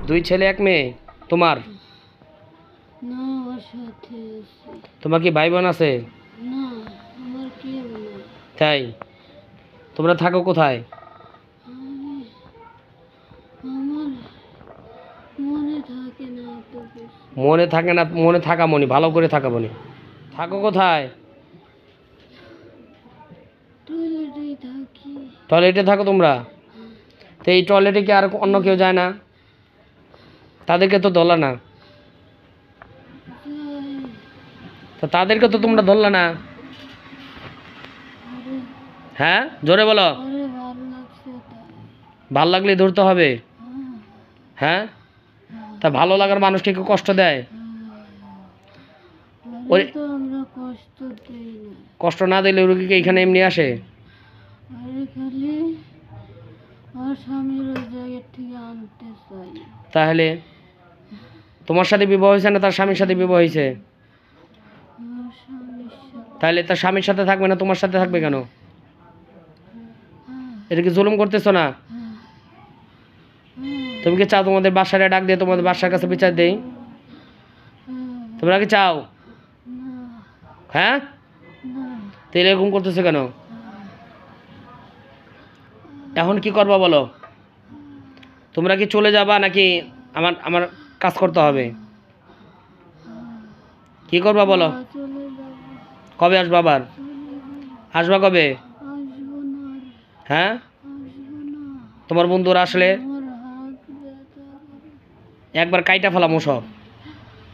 দুই ছেলে এক মেয়ে তোমার? না, ওর সাথে আছে। তোমার কি ভাই বোন আছে? না, আমার কেউ নেই। তাই? তোমরা থাকো কোথায়? আমার মনে থাকে না এত কিছু। মনে থাকে না? মনে থাকা মনি, ভালো করে থাকা মনি। থাকো কোথায়? টয়লেটেই থাকি। টয়লেটে থাকো তোমরা? তো এই টয়লেটে কি আর অন্য কেউ যায় না? তাদেরকে তো ধরলা না। তো তাদেরকে তো তোমরা ধরলা না। হ্যাঁ, জোরে বলো। আরে ভালো লাগছে তাই। ভাল লাগলে ধরতে হবে। হ্যাঁ, তা ভালো লাগার মানুষকে কেউ কষ্ট দেয়? ওই তো আমরা কষ্ট দেই না। কষ্ট না দিলে রুগীকে এখানে এমনি আসে? আরে খালি আমার স্বামীর ওই জায়গা থেকে আনতে চাই। তাহলে তোমার সাথে বিবাহ হয়েছে না তার স্বামীর সাথে বিবাহ হয়েছে? আমার স্বামীর সাথে। তাহলে তার স্বামীর সাথে থাকবে না, তোমার সাথে থাকবে কেন? এটা কি জুলুম করতেছো না? তুমি কি চাও তোমাদের বাসারে ডাক দিয়ে তোমাদের বাসার কাছে বিচার দেই? তোমরা কি চাও? হ্যাঁ, তো এরকম করতেছো কেন? এখন কি করবা বলো? তোমরা কি চলে যাবা নাকি আমার আমার কাজ করতে হবে? কি করবা বলো? চলে যাব। কবে আসবা আবার? আসবা কবে? আসবো না আর। হ্যাঁ, আসবো না। তোমার বন্ধুরা আসলে আমার হাত ব্যথা করে। একবার কাইটা ফেলাম সব।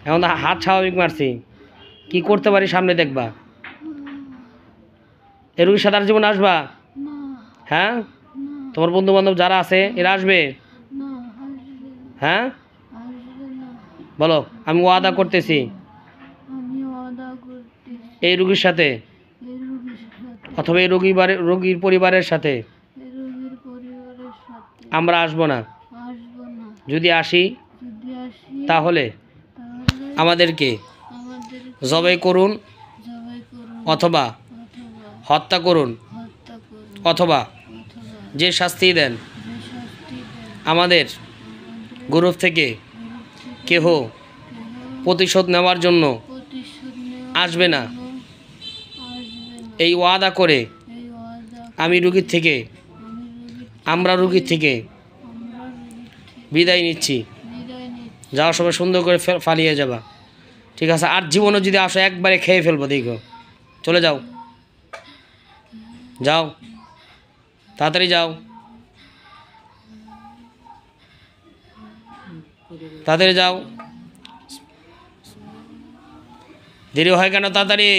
এখন তো হাত স্বাভাবিক মারছি, কি করতে পারি সামনে দেখবা। এ রুগীর সাথে আর জীবন আসবা? না, হ্যাঁ, না, তোমার বন্ধু বান্ধব যারা আছে এরা আসবে? না, আসবে না। হ্যাঁ, আসবে না। বলো। আমি ওয়াদা করতেছি আমি ওয়াদা করতেছি এই রুগীর সাথে এই রোগীর সাথে, অথবা এই রোগীর পরিবারের সাথে এই রোগীর পরিবারের সাথে আমরা আসবো না। আসবো না। যদি আসি যদি আসি তাহলে তাহলে আমাদেরকে আমাদের জবাই করুন জবাই করুন অথবা অথবা হত্যা করুন হত্যা করুন অথবা অথবা যে শাস্তি দেন যে শাস্তি দেন আমাদের গ্রুপ থেকে কেহ প্রতিশোধ নেওয়ার জন্য প্রতিশোধ আসবে না। আসবে না। এই ওয়াদা করে এই ওয়াদা আমি রুগীর থেকে আমি রোগীর আমরা রুগীর থেকে আমরা রোগীর থেকে বিদায় নিচ্ছি। বিদায় নিচ্ছি। যাওয়ার সময় সুন্দর করে ফালিয়ে যাবা, ঠিক আছে? আর জীবনও যদি আসো একবারে খেয়ে ফেলবো, দেখো। চলে যাও, যাও, তাড়াতাড়ি যাও, তাড়াতাড়ি যাও। দেরি হয় কেন? তাড়াতাড়ি।